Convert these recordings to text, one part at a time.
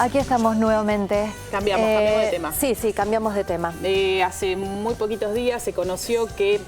Aquí estamos nuevamente. Cambiamos de tema. Sí, cambiamos de tema. Hace muy poquitos días se conoció que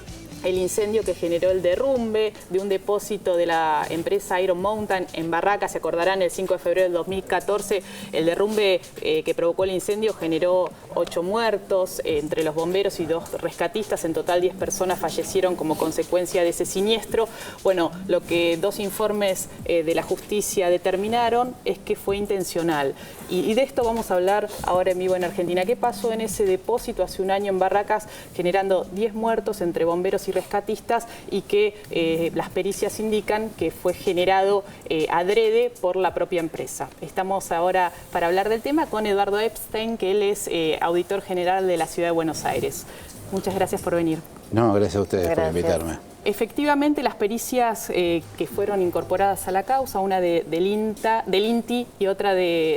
el incendio que generó el derrumbe de un depósito de la empresa Iron Mountain en Barracas, se acordarán, el 5 de febrero del 2014, el derrumbe que provocó el incendio generó 8 muertos entre los bomberos y 2 rescatistas. En total 10 personas fallecieron como consecuencia de ese siniestro. Bueno, lo que 2 informes de la justicia determinaron es que fue intencional. Y de esto vamos a hablar ahora en vivo en Argentina. ¿Qué pasó en ese depósito hace un año en Barracas, generando 10 muertos entre bomberos y rescatistas, y que las pericias indican que fue generado adrede por la propia empresa? Estamos ahora para hablar del tema con Eduardo Epstein, que él es auditor general de la Ciudad de Buenos Aires. Muchas gracias por venir. No, gracias a ustedes por invitarme. Efectivamente, las pericias que fueron incorporadas a la causa, una del INTI y otra de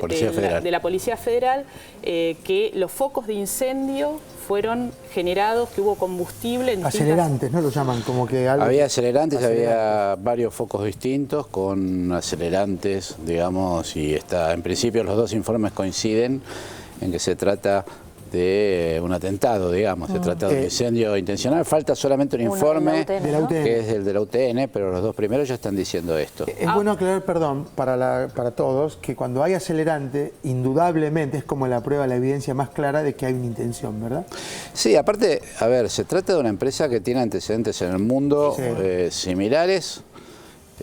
la Policía Federal, que los focos de incendio fueron generados, que hubo combustible en acelerantes, ¿no? Lo llaman como que algo... Había acelerantes, había varios focos distintos con acelerantes, digamos, y en principio los 2 informes coinciden en que se trata de un atentado, digamos, se trata de un incendio intencional. Falta solamente un informe que es el de la UTN, pero los 2 primeros ya están diciendo esto. Es bueno aclarar, perdón, para todos, que cuando hay acelerante, indudablemente es como la prueba, la evidencia más clara de que hay una intención, ¿verdad? Sí, aparte, a ver, se trata de una empresa que tiene antecedentes en el mundo similares.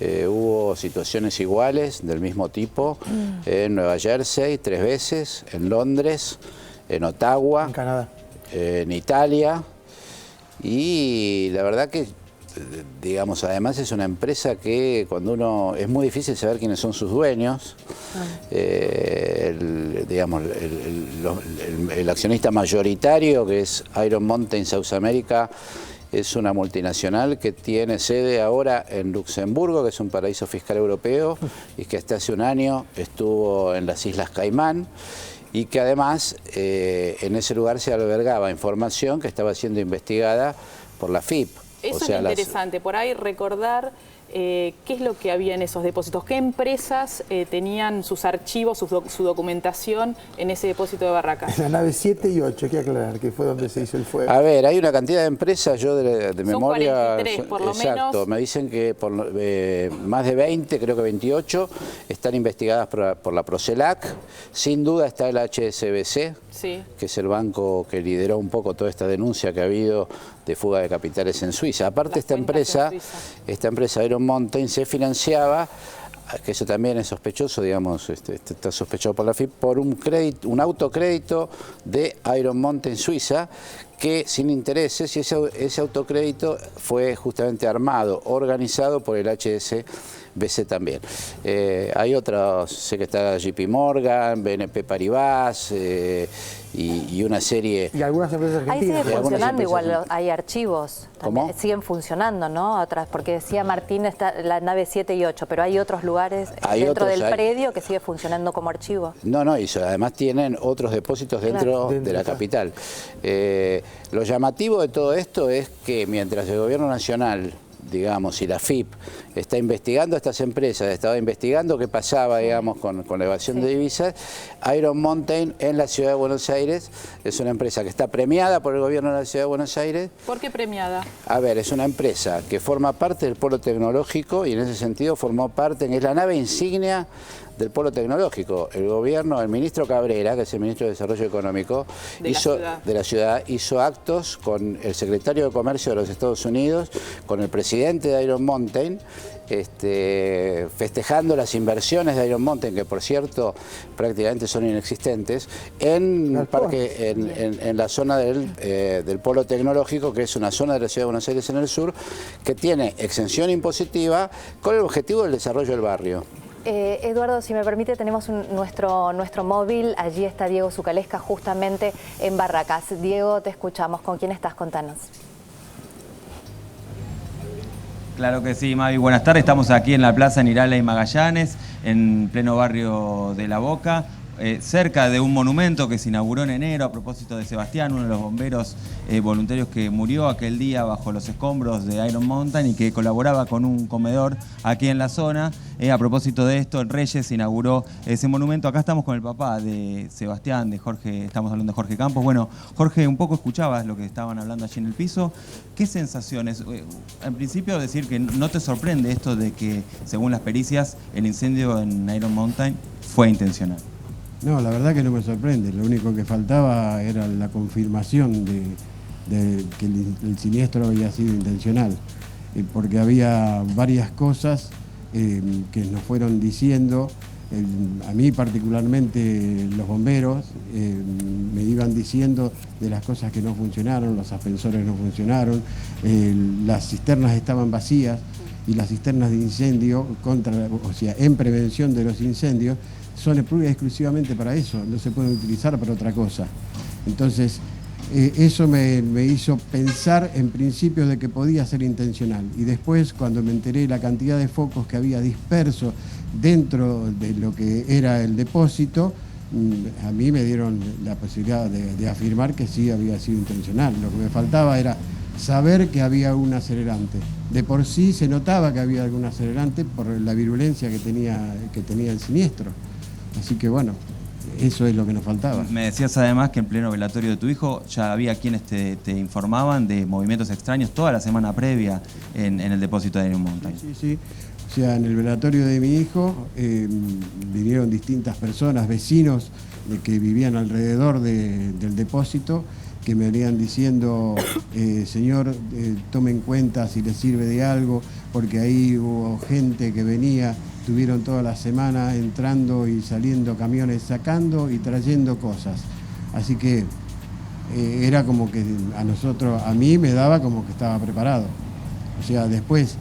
Hubo situaciones iguales, del mismo tipo, en Nueva Jersey 3 veces, en Londres, en Ottawa, en Canadá, en Italia, y la verdad que, digamos, además es una empresa que cuando uno... es muy difícil saber quiénes son sus dueños. Digamos, el accionista mayoritario, que es Iron Mountain South America, es una multinacional que tiene sede ahora en Luxemburgo, que es un paraíso fiscal europeo, y que hasta hace un año estuvo en las Islas Caimán, y que además en ese lugar se albergaba información que estaba siendo investigada por la FIP. Eso es interesante, por ahí recordar qué es lo que había en esos depósitos, qué empresas tenían sus archivos, su documentación en ese depósito de Barracas. La nave 7 y 8, hay que aclarar, que fue donde se hizo el fuego. A ver, hay una cantidad de empresas, yo de memoria... 43, por lo exacto, menos. Me dicen que más de 20, creo que 28, están investigadas por la Procelac. Sin duda está el HSBC, que es el banco que lideró un poco toda esta denuncia que ha habido de fuga de capitales en Suiza. Aparte, esta empresa Iron Mountain se financiaba, que eso también es sospechoso, digamos, está sospechado por la FIP, por un autocrédito de Iron Mountain Suiza, que sin intereses, y ese autocrédito fue justamente armado, organizado por el HSBC también. Hay otros, sé que está JP Morgan, BNP Paribas, y una serie... Y algunas empresas argentinas. Ahí sigue funcionando, igual hay archivos. ¿Cómo? Siguen funcionando, ¿no? Otras, porque decía Martín, está la nave 7 y 8, pero hay otros lugares dentro del predio que sigue funcionando como archivo. No, y además tienen otros depósitos dentro de la capital. Lo llamativo de todo esto es que mientras el gobierno nacional, digamos, y la FIP está investigando a estas empresas, estaba investigando qué pasaba, digamos, con la evasión de divisas, Iron Mountain en la Ciudad de Buenos Aires es una empresa que está premiada por el gobierno de la Ciudad de Buenos Aires. ¿Por qué premiada? A ver, es una empresa que forma parte del polo tecnológico, y en ese sentido formó parte, es la nave insignia del polo tecnológico. El gobierno, el ministro Cabrera, que es el ministro de Desarrollo Económico de la ciudad, hizo actos con el secretario de Comercio de los Estados Unidos, con el presidente de Iron Mountain, festejando las inversiones de Iron Mountain, que por cierto prácticamente son inexistentes, en la zona del polo tecnológico, que es una zona de la Ciudad de Buenos Aires en el sur, que tiene exención impositiva con el objetivo del desarrollo del barrio. Eduardo, si me permite, tenemos nuestro móvil. Allí está Diego Zucalesca, justamente en Barracas. Diego, te escuchamos. ¿Con quién estás? Contanos. Claro que sí, Mavi. Buenas tardes. Estamos aquí en la Plaza Nirala y Magallanes, en pleno barrio de La Boca. cerca de un monumento que se inauguró en enero a propósito de Sebastián, uno de los bomberos voluntarios que murió aquel día bajo los escombros de Iron Mountain y que colaboraba con un comedor aquí en la zona. A propósito de esto, en Reyes se inauguró ese monumento. Acá estamos con el papá de Sebastián, de Jorge, estamos hablando de Jorge Campos. Bueno, Jorge, un poco escuchabas lo que estaban hablando allí en el piso. ¿Qué sensaciones? En principio decir que no te sorprende esto de que, según las pericias, el incendio en Iron Mountain fue intencional. No, la verdad que no me sorprende. Lo único que faltaba era la confirmación de que el siniestro había sido intencional, porque había varias cosas que nos fueron diciendo. A mí particularmente los bomberos me iban diciendo de las cosas que no funcionaron, los ascensores no funcionaron, las cisternas estaban vacías y las cisternas de incendio, en prevención de los incendios, son exclusivamente para eso, no se pueden utilizar para otra cosa. Entonces, eso me hizo pensar en principio de que podía ser intencional. Y después, cuando me enteré la cantidad de focos que había disperso dentro de lo que era el depósito, a mí me dieron la posibilidad de afirmar que sí había sido intencional. Lo que me faltaba era saber que había un acelerante. De por sí se notaba que había algún acelerante por la virulencia que tenía el siniestro. Así que bueno, eso es lo que nos faltaba. Me decías además que en pleno velatorio de tu hijo ya había quienes te informaban de movimientos extraños toda la semana previa en el depósito de Iron Mountain. Sí. O sea, en el velatorio de mi hijo vinieron distintas personas, vecinos que vivían alrededor del depósito, que me venían diciendo, señor, tome en cuenta si le sirve de algo, porque ahí hubo gente que venía, tuvieron toda la semana entrando y saliendo camiones, sacando y trayendo cosas. Así que era como que a mí me daba como que estaba preparado. O sea, después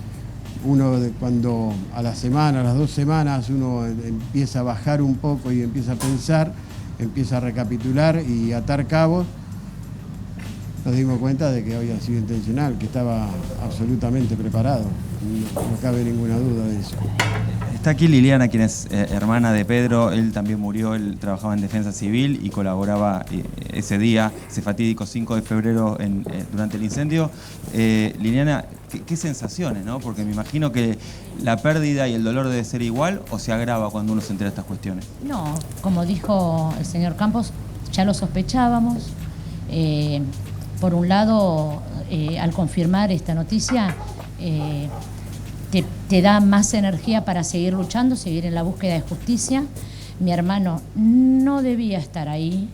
cuando a la semana, a las 2 semanas, uno empieza a bajar un poco y empieza a pensar, empieza a recapitular y atar cabos, nos dimos cuenta de que había sido intencional, que estaba absolutamente preparado. No cabe ninguna duda de eso. Está aquí Liliana, quien es hermana de Pedro. Él también murió, él trabajaba en Defensa Civil y colaboraba ese día, ese fatídico 5 de febrero durante el incendio. Liliana, ¿qué sensaciones, no? Porque me imagino que la pérdida y el dolor debe ser igual o se agrava cuando uno se entera de estas cuestiones. No, como dijo el señor Campos, ya lo sospechábamos. Por un lado, al confirmar esta noticia, te da más energía para seguir luchando, seguir en la búsqueda de justicia. Mi hermano no debía estar ahí,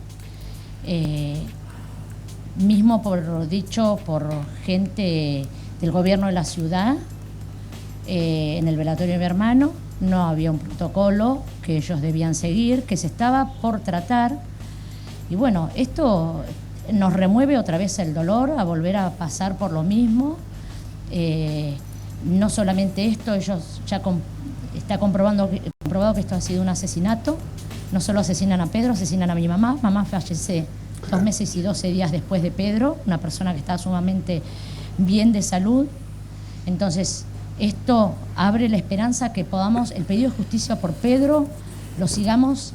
mismo dicho por gente del gobierno de la ciudad. En el velatorio de mi hermano no había un protocolo que ellos debían seguir, que se estaba por tratar. Y bueno, esto nos remueve otra vez el dolor a volver a pasar por lo mismo. No solamente esto, ellos ya está comprobado que esto ha sido un asesinato. No solo asesinan a Pedro, asesinan a mi mamá. Mamá fallece 2 meses y 12 días después de Pedro, una persona que está sumamente bien de salud. Entonces, esto abre la esperanza que podamos, el pedido de justicia por Pedro, lo sigamos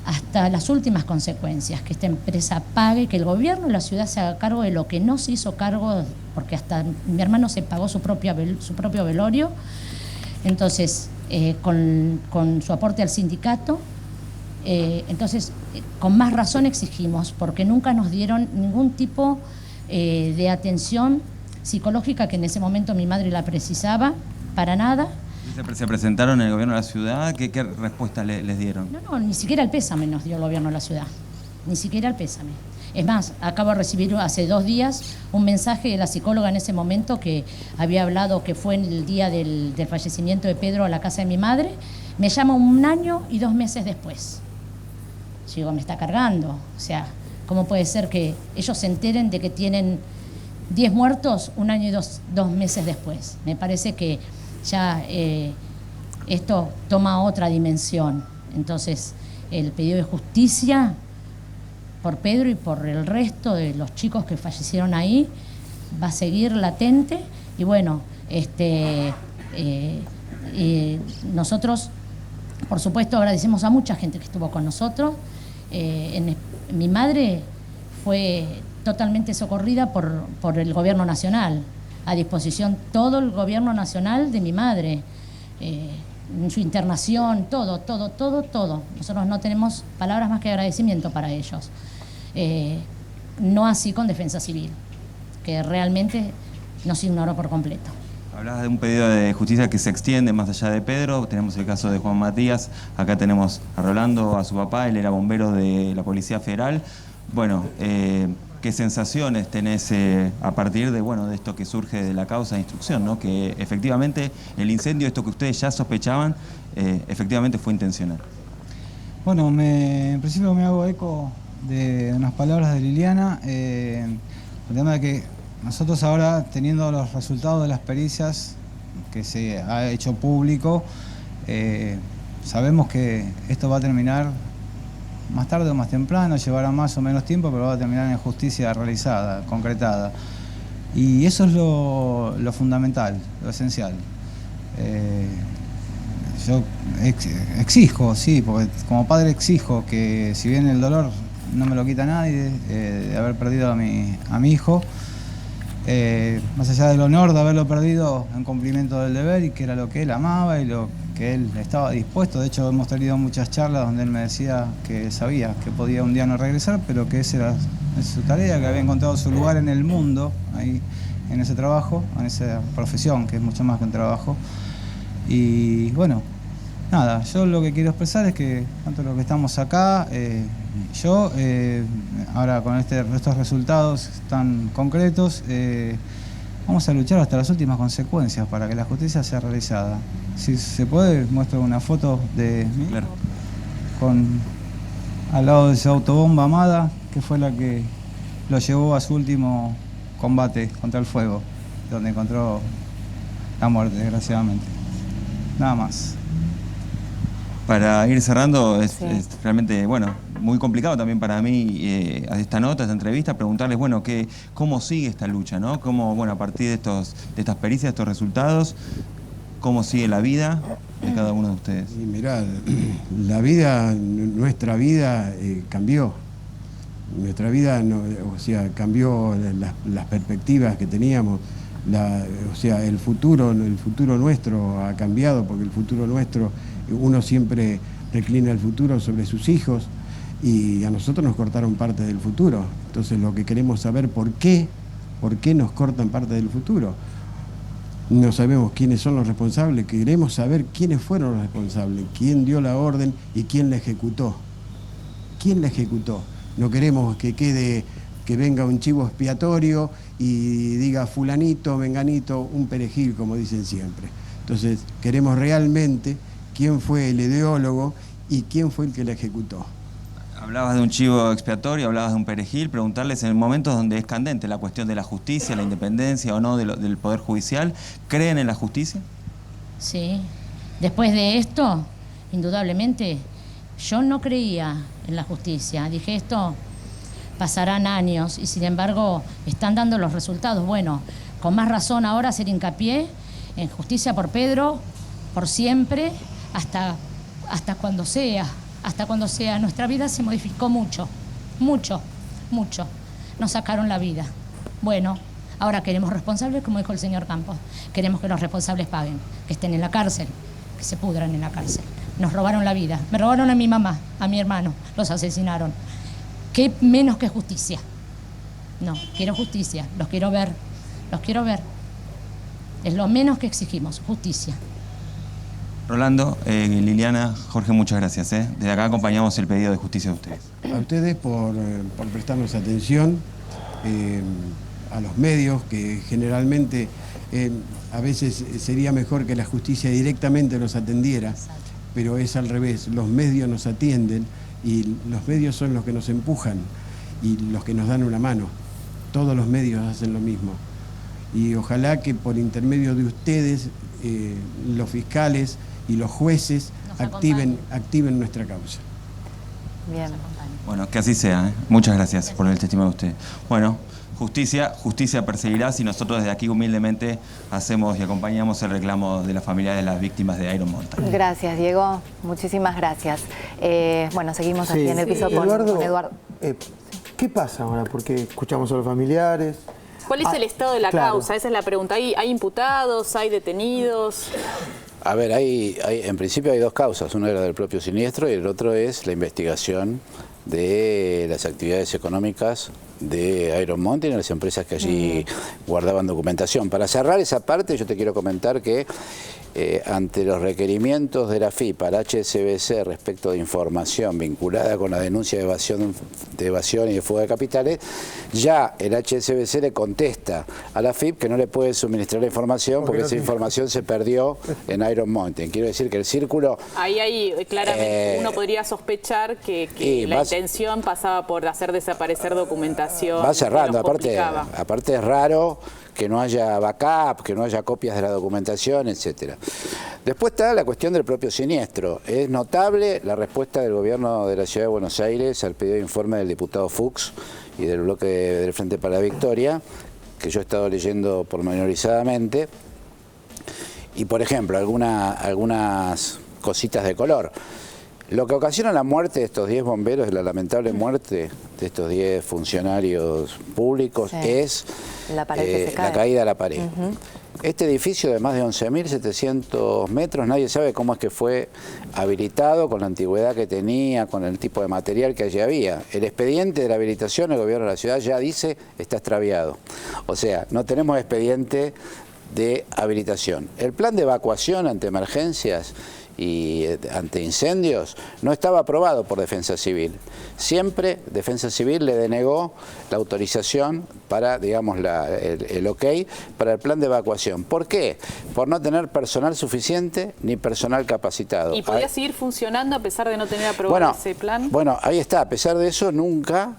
hasta las últimas consecuencias, que esta empresa pague, que el gobierno de la ciudad se haga cargo de lo que no se hizo cargo, porque hasta mi hermano se pagó su propio velorio. Entonces, con su aporte al sindicato, entonces, con más razón exigimos, porque nunca nos dieron ningún tipo de atención psicológica que en ese momento mi madre la precisaba, para nada. ¿Se presentaron en el gobierno de la ciudad? ¿Qué respuesta les dieron? No, ni siquiera el pésame nos dio el gobierno de la ciudad. Ni siquiera el pésame. Es más, acabo de recibir hace 2 días un mensaje de la psicóloga en ese momento que había hablado que fue en el día del fallecimiento de Pedro a la casa de mi madre. Me llama 1 año y 2 meses después. Yo digo, me está cargando. O sea, ¿cómo puede ser que ellos se enteren de que tienen 10 muertos 1 año y 2 meses después? Me parece que ya esto toma otra dimensión. Entonces, el pedido de justicia por Pedro y por el resto de los chicos que fallecieron ahí va a seguir latente. Y bueno, nosotros Por supuesto, agradecemos a mucha gente que estuvo con nosotros. Mi madre fue totalmente socorrida por el gobierno nacional, a disposición todo el gobierno nacional de mi madre, en su internación, todo. Nosotros no tenemos palabras más que agradecimiento para ellos. No así con Defensa Civil, que realmente nos ignoró por completo. Hablabas de un pedido de justicia que se extiende más allá de Pedro. Tenemos el caso de Juan Matías. Acá tenemos a Rolando, a su papá. Él era bombero de la Policía Federal. Bueno, ¿qué sensaciones tenés a partir de, de esto que surge de la causa de instrucción, ¿no? Que efectivamente el incendio, esto que ustedes ya sospechaban, efectivamente fue intencional? Bueno, en principio me hago eco de unas palabras de Liliana. El tema de que nosotros ahora, teniendo los resultados de las pericias que se ha hecho público, sabemos que esto va a terminar más tarde o más temprano, llevará más o menos tiempo, pero va a terminar en justicia realizada, concretada. Y eso es lo fundamental, lo esencial. Yo exijo, sí, porque como padre exijo que, si bien el dolor no me lo quita nadie, de haber perdido a mi hijo, más allá del honor de haberlo perdido en cumplimiento del deber, y que era lo que él amaba y lo que él estaba dispuesto. De hecho, hemos tenido muchas charlas donde él me decía que sabía que podía un día no regresar, pero que esa era su tarea, que había encontrado su lugar en el mundo, ahí en ese trabajo, en esa profesión, que es mucho más que un trabajo. Y bueno, nada, yo lo que quiero expresar es que, tanto los que estamos acá, ahora con estos resultados tan concretos, vamos a luchar hasta las últimas consecuencias para que la justicia sea realizada. Si se puede, muestro una foto de mí, claro, al lado de esa autobomba Amada, que fue la que lo llevó a su último combate contra el fuego, donde encontró la muerte, desgraciadamente. Nada más. Para ir cerrando, es realmente, muy complicado también para mí esta nota, esta entrevista, preguntarles, cómo sigue esta lucha, ¿no? Cómo, a partir de estas pericias, estos resultados, cómo sigue la vida de cada uno de ustedes. Y mirá, nuestra vida cambió. Nuestra vida, cambió las perspectivas que teníamos. El futuro nuestro ha cambiado, porque el futuro nuestro, uno siempre reclina el futuro sobre sus hijos, y a nosotros nos cortaron parte del futuro. Entonces lo que queremos saber, ¿por qué nos cortan parte del futuro? No sabemos quiénes son los responsables, queremos saber quiénes fueron los responsables, quién dio la orden y quién la ejecutó. ¿Quién la ejecutó? No queremos que venga un chivo expiatorio y diga fulanito, menganito, un perejil, como dicen siempre. Entonces queremos realmente quién fue el ideólogo y quién fue el que la ejecutó. Hablabas de un chivo expiatorio, hablabas de un perejil, preguntarles en momentos donde es candente la cuestión de la justicia, la independencia o no del Poder Judicial, ¿creen en la justicia? Sí. Después de esto, indudablemente, yo no creía en la justicia. Dije, esto pasarán años y sin embargo están dando los resultados. Bueno, con más razón ahora hacer hincapié en justicia por Pedro, por siempre, hasta cuando sea. Hasta cuando sea. Nuestra vida se modificó mucho. Nos sacaron la vida. Bueno, ahora queremos responsables, como dijo el señor Campos. Queremos que los responsables paguen, que estén en la cárcel, que se pudran en la cárcel. Nos robaron la vida. Me robaron a mi mamá, a mi hermano. Los asesinaron. ¿Qué menos que justicia? No, quiero justicia. Los quiero ver. Es lo menos que exigimos, justicia. Rolando, Liliana, Jorge, muchas gracias. Desde acá acompañamos el pedido de justicia de ustedes. A ustedes por prestarnos atención, a los medios, que generalmente a veces sería mejor que la justicia directamente nos atendiera, pero es al revés. Los medios nos atienden y los medios son los que nos empujan y los que nos dan una mano. Todos los medios hacen lo mismo. Y ojalá que por intermedio de ustedes, los fiscales y los jueces activen nuestra causa. Bien. Bueno, que así sea. Muchas gracias por el testimonio de usted. Bueno, justicia perseguirá si nosotros desde aquí humildemente hacemos y acompañamos el reclamo de las familias de las víctimas de Iron Mountain. Gracias, Diego. Muchísimas gracias. Bueno, seguimos aquí en el piso con Eduardo. ¿Qué pasa ahora? Porque escuchamos a los familiares. ¿Cuál es el estado de la causa? Esa es la pregunta. ¿Hay imputados? ¿Hay detenidos? A ver, en principio hay dos causas. Una era del propio siniestro y el otro es la investigación de las actividades económicas de Iron Mountain y las empresas que allí guardaban documentación. Para cerrar esa parte, yo te quiero comentar que ante los requerimientos de la FIP al HSBC respecto de información vinculada con la denuncia de evasión y de fuga de capitales, ya el HSBC le contesta a la FIP que no le puede suministrar la información porque esa información se perdió en Iron Mountain. Quiero decir que el círculo... Ahí claramente uno podría sospechar que la intención pasaba por hacer desaparecer documentación. Va cerrando, aparte es raro que no haya backup, que no haya copias de la documentación, etcétera. Después está la cuestión del propio siniestro. Es notable la respuesta del gobierno de la Ciudad de Buenos Aires al pedido de informe del diputado Fuchs y del bloque del Frente para la Victoria, que yo he estado leyendo pormenorizadamente. Y, por ejemplo, algunas cositas de color. Lo que ocasiona la muerte de estos 10 bomberos, la lamentable muerte de estos 10 funcionarios públicos, es la caída de la pared. Este edificio de más de 11.700 metros, nadie sabe cómo es que fue habilitado, con la antigüedad que tenía, con el tipo de material que allí había. El expediente de la habilitación, el gobierno de la ciudad ya dice, está extraviado. O sea, no tenemos expediente de habilitación. El plan de evacuación ante emergencias y ante incendios no estaba aprobado por Defensa Civil. Siempre Defensa Civil le denegó la autorización para, digamos, el ok para el plan de evacuación. ¿Por qué? Por no tener personal suficiente ni personal capacitado. ¿Y podía seguir funcionando a pesar de no tener aprobado ese plan? Bueno, ahí está. A pesar de eso, nunca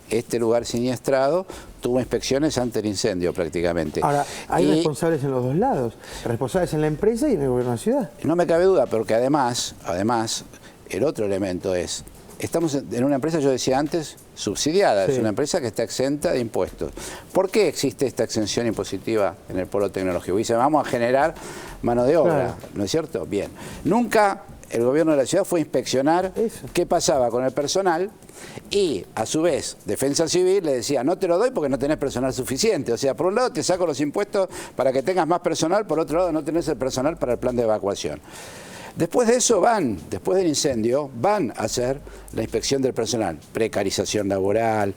este lugar siniestrado tuvo inspecciones ante el incendio prácticamente. Ahora, hay responsables en los dos lados, responsables en la empresa y en el gobierno de la ciudad. No me cabe duda, porque además, el otro elemento es, estamos en una empresa, yo decía antes, subsidiada, es una empresa que está exenta de impuestos. ¿Por qué existe esta exención impositiva en el polo tecnológico? Dice, vamos a generar mano de obra, ¿no es cierto? Bien. Nunca el gobierno de la ciudad fue a inspeccionar qué pasaba con el personal y, a su vez, Defensa Civil le decía, no te lo doy porque no tenés personal suficiente. O sea, por un lado te saco los impuestos para que tengas más personal, por otro lado no tenés el personal para el plan de evacuación. Después de eso después del incendio, van a hacer la inspección del personal. Precarización laboral,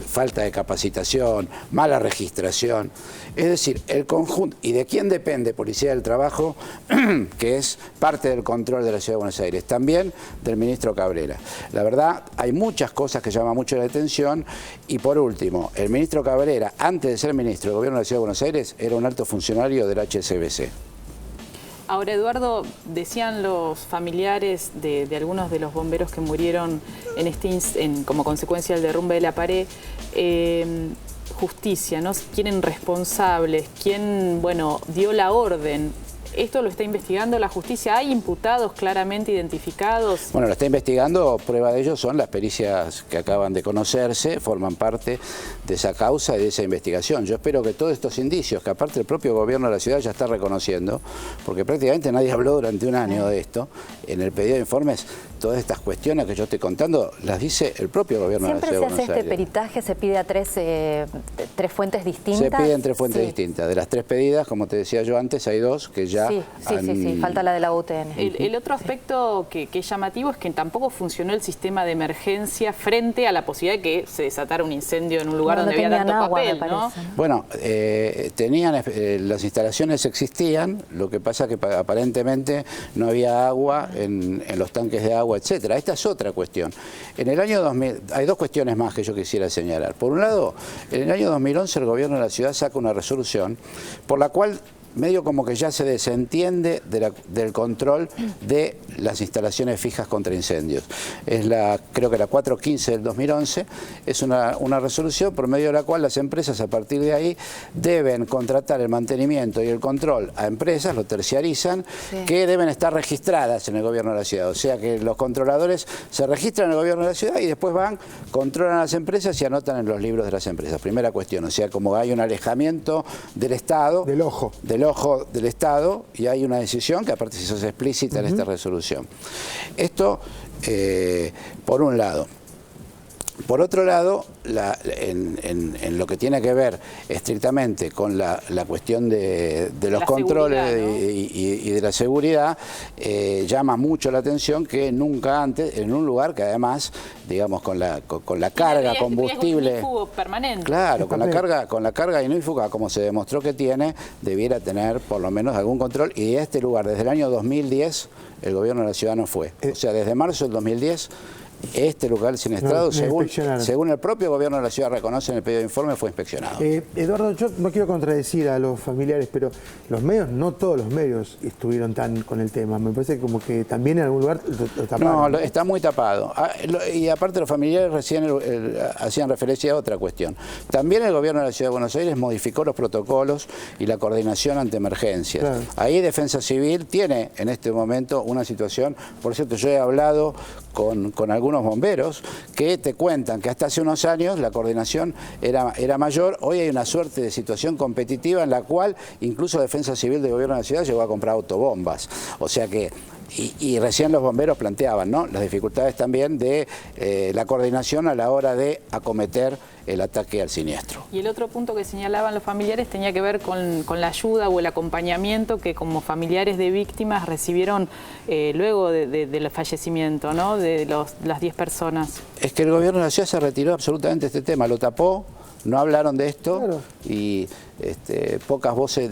falta de capacitación, mala registración. Es decir, el conjunto, ¿y de quién depende Policía del Trabajo? Que es parte del control de la Ciudad de Buenos Aires, también del ministro Cabrera. La verdad, hay muchas cosas que llaman mucho la atención y por último, el ministro Cabrera, antes de ser ministro del Gobierno de la Ciudad de Buenos Aires, era un alto funcionario del HSBC. Ahora, Eduardo, decían los familiares de algunos de los bomberos que murieron como consecuencia del derrumbe de la pared, justicia, ¿no? ¿Quién responsables? ¿Quién, dio la orden? ¿Esto lo está investigando la justicia? ¿Hay imputados claramente identificados? Bueno, lo está investigando. Prueba de ello son las pericias que acaban de conocerse, forman parte de esa causa y de esa investigación. Yo espero que todos estos indicios, que aparte el propio gobierno de la ciudad ya está reconociendo, porque prácticamente nadie habló durante un año de esto, en el pedido de informes, todas estas cuestiones que yo estoy contando, las dice el propio gobierno de la ciudad de Buenos Aires. ¿Siempre se hace este peritaje, se pide a tres fuentes distintas? Se piden 3 fuentes distintas. De las 3 pedidas, como te decía yo antes, hay 2 que ya... Sí, falta la de la UTN. El otro aspecto que es llamativo es que tampoco funcionó el sistema de emergencia frente a la posibilidad de que se desatara un incendio en un lugar donde había tanto papel, ¿no? Bueno, las instalaciones existían, lo que pasa que aparentemente no había agua en los tanques de agua, etcétera. Esta es otra cuestión. En el año 2000, hay 2 cuestiones más que yo quisiera señalar. Por un lado, en el año 2011 el gobierno de la ciudad saca una resolución por la cual medio como que ya se desentiende del control de las instalaciones fijas contra incendios. Es creo que la 415 del 2011, es una resolución por medio de la cual las empresas a partir de ahí deben contratar el mantenimiento y el control a empresas, lo terciarizan, que deben estar registradas en el gobierno de la ciudad. O sea que los controladores se registran en el gobierno de la ciudad y después van, controlan a las empresas y anotan en los libros de las empresas. Primera cuestión, o sea, como hay un alejamiento del Estado. Del ojo del Estado, y hay una decisión que aparte se hace explícita en esta resolución. Esto, por un lado. Por otro lado, en lo que tiene que ver estrictamente con la cuestión de los controles, ¿no? y de la seguridad, llama mucho la atención que nunca antes, en un lugar que además, digamos, con la carga combustible permanente. Claro, con la carga ignífuga, como se demostró que tiene, debiera tener por lo menos algún control, y este lugar desde el año 2010 el gobierno de la ciudad no fue. O sea, desde marzo del 2010 este lugar siniestrado, según el propio gobierno de la ciudad reconoce en el pedido de informe, fue inspeccionado. Eduardo, yo no quiero contradecir a los familiares, pero los medios, no todos los medios estuvieron tan con el tema. Me parece como que también en algún lugar lo taparon. No, está muy tapado. Y aparte los familiares recién hacían referencia a otra cuestión. También el gobierno de la ciudad de Buenos Aires modificó los protocolos y la coordinación ante emergencias. Claro. Ahí Defensa Civil tiene en este momento una situación, por cierto, yo he hablado con algunos bomberos que te cuentan que hasta hace unos años la coordinación era mayor. Hoy hay una suerte de situación competitiva en la cual incluso Defensa Civil del gobierno de la ciudad llegó a comprar autobombas. O sea que, y recién los bomberos planteaban, ¿no?, las dificultades también de la coordinación a la hora de acometer el ataque al siniestro. Y el otro punto que señalaban los familiares tenía que ver con la ayuda o el acompañamiento que como familiares de víctimas recibieron luego del fallecimiento, ¿no?, de las 10 personas. Es que el gobierno de la ciudad se retiró absolutamente de este tema, lo tapó, no hablaron de esto. Claro. Y pocas voces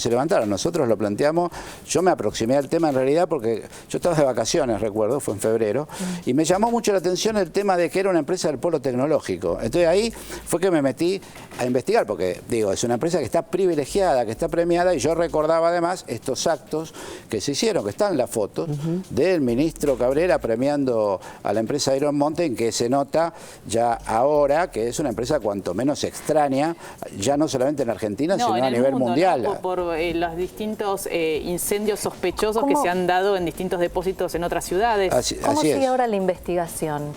se levantaron. Nosotros lo planteamos, yo me aproximé al tema en realidad porque yo estaba de vacaciones, recuerdo, fue en febrero, y me llamó mucho la atención el tema de que era una empresa del polo tecnológico. Entonces ahí fue que me metí a investigar, porque digo, es una empresa que está privilegiada, que está premiada, y yo recordaba además estos actos que se hicieron, que están en las fotos, del ministro Cabrera premiando a la empresa Iron Mountain, que se nota ya ahora que es una empresa cuanto menos extraña, ya no solamente en Argentina, sino a nivel mundial. ¿No? Por los distintos incendios sospechosos que se han dado en distintos depósitos en otras ciudades. ¿Cómo sigue ahora la investigación?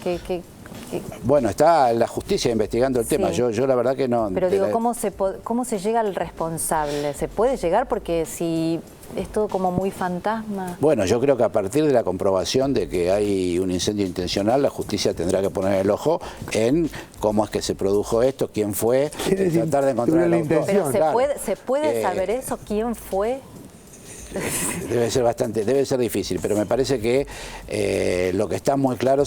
Bueno, está la justicia investigando el tema. Yo la verdad que no... Pero digo, ¿cómo se llega al responsable? ¿Se puede llegar? Porque si es todo como muy fantasma. Bueno, yo creo que a partir de la comprobación de que hay un incendio intencional, la justicia tendrá que poner el ojo en cómo es que se produjo esto, quién fue, tratar de encontrar el autor. Pero ¿se puede saber eso? ¿Quién fue? Debe ser difícil, pero me parece que lo que está muy claro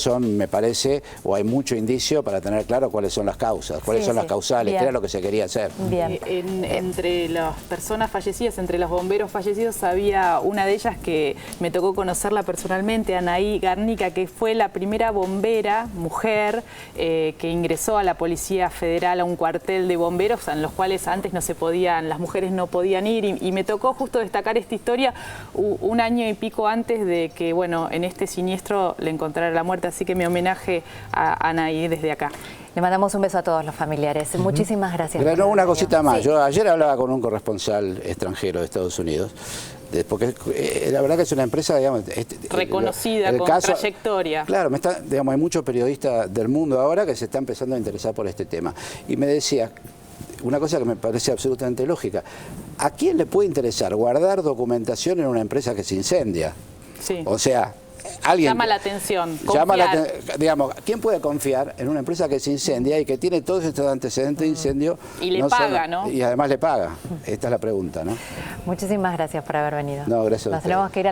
o hay mucho indicio para tener claro cuáles son las causas, cuáles son las causales, qué era lo que se quería hacer. Entre las personas fallecidas, entre los bomberos fallecidos, había una de ellas que me tocó conocerla personalmente, Anaí Garnica, que fue la primera bombera, mujer, que ingresó a la Policía Federal, a un cuartel de bomberos, en los cuales antes las mujeres no podían ir, y me tocó justo destacar esta historia un año y pico antes de que, bueno, en este siniestro le encontrara la muerte. Así que mi homenaje a Anaí desde acá. Le mandamos un beso a todos los familiares. Muchísimas gracias. Pero una cosita más. Yo ayer hablaba con un corresponsal extranjero de Estados Unidos, porque la verdad que es una empresa, digamos, reconocida, con trayectoria. Claro, hay muchos periodistas del mundo ahora que se están empezando a interesar por este tema. Y me decía una cosa que me parece absolutamente lógica. ¿A quién le puede interesar guardar documentación en una empresa que se incendia? Sí. O sea, alguien... Llama la atención, digamos, ¿quién puede confiar en una empresa que se incendia y que tiene todos estos antecedentes de incendio? Y le paga, ¿no? Y además le paga. Esta es la pregunta, ¿no? Muchísimas gracias por haber venido. No, gracias a ustedes. Nos tenemos que ir a